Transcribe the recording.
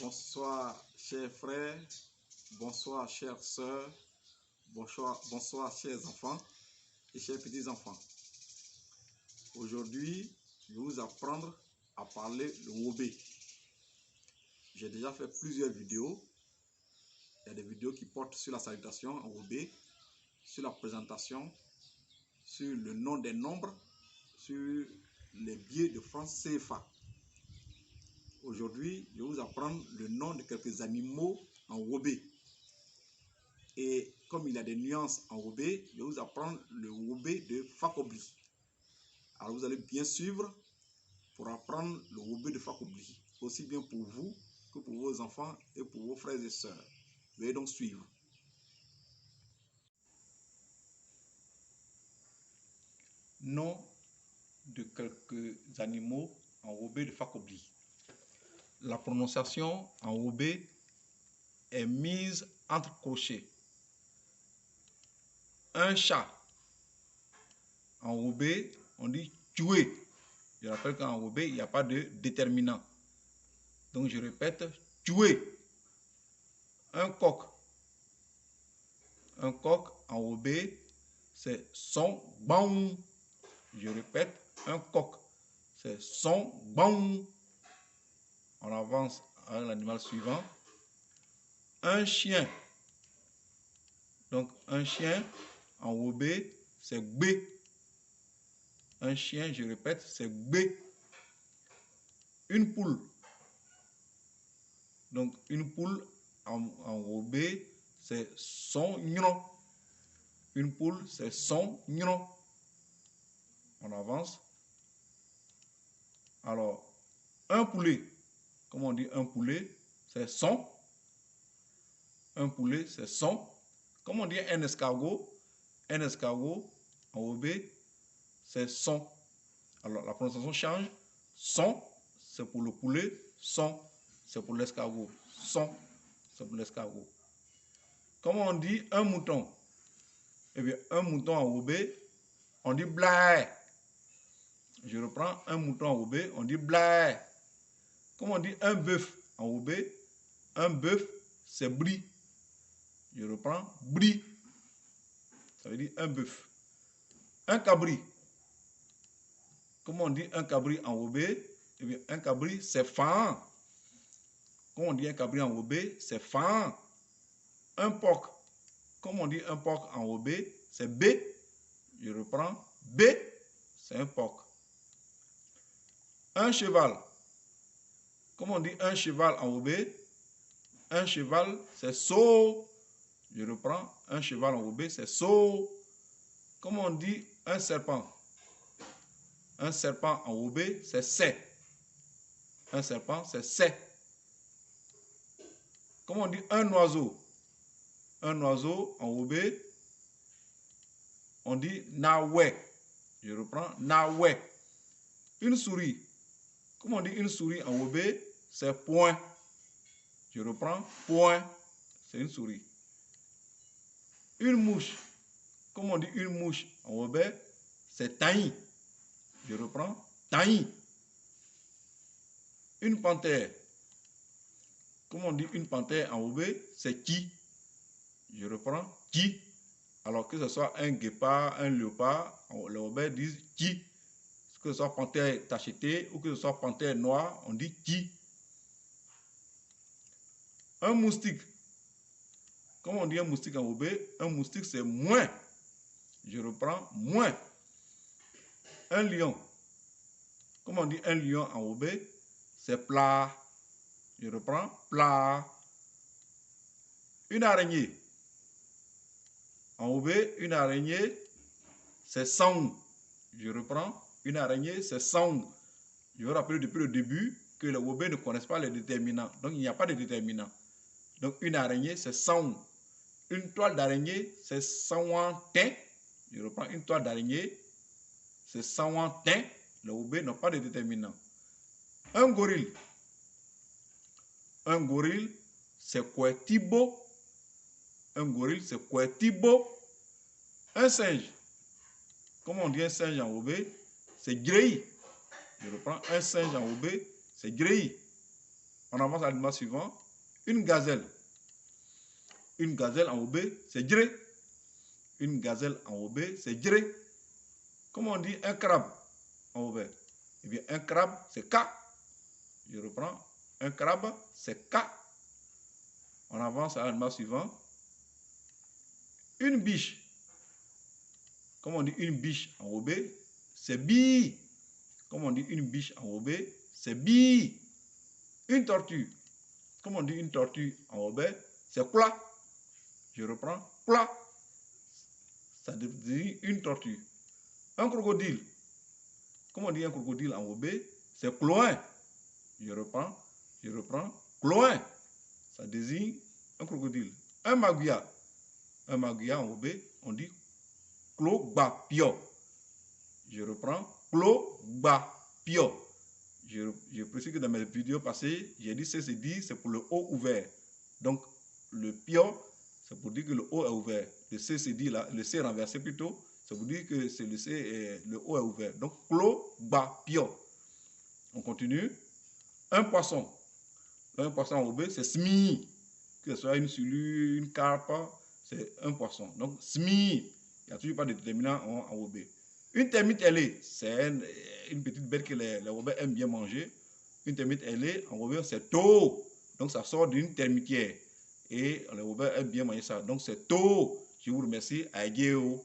Bonsoir, chers frères, bonsoir, chères sœurs, bonsoir, chers enfants et chers petits-enfants. Aujourd'hui, je vais vous apprendre à parler le wobé. J'ai déjà fait plusieurs vidéos. Il y a des vidéos qui portent sur la salutation en wobé, sur la présentation, sur le nom des nombres, sur les billets de francs CFA. Aujourd'hui, je vais vous apprendre le nom de quelques animaux en wobé. Et comme il y a des nuances en wobé, je vais vous apprendre le wobé de Fakobli. Alors vous allez bien suivre pour apprendre le wobé de Fakobli, aussi bien pour vous que pour vos enfants et pour vos frères et sœurs. Veuillez donc suivre. Nom de quelques animaux en wobé de Fakobli. La prononciation en wobé est mise entre crochets. Un chat. En wobé, on dit tuer. Je rappelle qu'en wobé, il n'y a pas de déterminant. Donc je répète, tuer. Un coq. Un coq en wobé, c'est son baum. Je répète, un coq, c'est son baum. On avance à l'animal suivant. Un chien. Donc un chien en wobé, c'est gbé. Un chien, je répète, c'est gbé. Une poule. Donc une poule en wobé, c'est son gnon. Une poule, c'est son gnon. On avance. Alors, un poulet. Comment on dit un poulet? C'est son. Un poulet, c'est son. Comment on dit un escargot? Un escargot en wobé, c'est son. Alors, la prononciation change. Son, c'est pour le poulet. Son, c'est pour l'escargot. Son, c'est pour l'escargot. Comment on dit un mouton? Eh bien, un mouton en wobé, on dit blaye. Je reprends, un mouton en wobé, on dit blaye. Comment on dit un bœuf en wobé? Un bœuf, c'est bri. Je reprends, bri. Ça veut dire un bœuf. Un cabri. Comment on dit un cabri en wobé? Eh bien, un cabri, c'est fan. Comment on dit un cabri en wobé? C'est fan. Un porc. Comment on dit un porc en wobé? C'est B. Je reprends, B. C'est un porc. Un cheval. Comment on dit un cheval en wobé? Un cheval, c'est so. Je reprends, un cheval en wobé, c'est so. Comment on dit un serpent? Un serpent en wobé, c'est c'est. Un serpent, c'est c'est. Comment on dit un oiseau? Un oiseau en wobé, on dit nawe. Je reprends, nawe. Une souris. Comment on dit une souris en wobé? C'est point. Je reprends, point. C'est une souris. Une mouche. Comment on dit une mouche en wobé? C'est taï. Je reprends, taï. Une panthère. Comment on dit une panthère en wobé? C'est qui. Je reprends, qui. Alors que ce soit un guépard, un léopard, les wobés disent qui. Que ce soit panthère tachetée ou que ce soit panthère noire, on dit qui. Un moustique. Comment on dit un moustique en wobé? Un moustique, c'est moins. Je reprends, moins. Un lion. Comment on dit un lion en wobé? C'est plat. Je reprends, plat. Une araignée. En wobé, une araignée, c'est sang. Je reprends, une araignée, c'est sang. Je veux rappeler depuis le début que les wobé ne connaissent pas les déterminants. Donc, il n'y a pas de déterminant. Donc, une araignée, c'est sang. Une toile d'araignée, c'est sawantin. Je reprends, une toile d'araignée, c'est sawantin. Les wobé n'ont pas de déterminant. Un gorille. Un gorille, c'est kwetibo. Un gorille, c'est kwetibo. Un singe. Comment on dit un singe en wobé? C'est grei. Je reprends, un singe en wobé, c'est grei. On avance à l'animal suivant. Une gazelle. Une gazelle enrobée, c'est Djiré. Une gazelle enrobée, c'est Djiré. Comment on dit un crabe enrobé? Eh bien, un crabe, c'est K. Je reprends. Un crabe, c'est K. On avance à l'animal suivant. Une biche. Comment on dit une biche enrobée? C'est Bi. Comment on dit une biche enrobée? C'est Bi. Une tortue. Comment on dit une tortue enrobée? C'est Pla. Je reprends. Pla. Ça dit une tortue. Un crocodile. Comment on dit un crocodile enrobé? C'est Cloin. Je reprends. Cloin. Ça désigne un crocodile. Un magouya. Un magouya enrobé, on dit Clo-ba-pio. Je reprends. Clo-ba-pio. Je précise que dans mes vidéos passées, j'ai dit CCD, c'est pour le haut ouvert. Donc, le pio, c'est pour dire que le haut est ouvert. Le CCD, là, le C renversé plutôt, c'est pour dire que c'est le C, le haut est ouvert. Donc, clo-ba-pio. On continue. Un poisson. Un poisson enrobé, c'est SMI. Que ce soit une silure, une carpe, c'est un poisson. Donc, SMI. Il n'y a toujours pas de déterminant enrobé. Une termite ailée, c'est une petite bête que les Robins aiment bien manger. Une termite ailée, enrobée, c'est taux. Donc, ça sort d'une termitière. Et les Robins aiment bien manger ça. Donc, c'est taux. Je vous remercie. Adieu.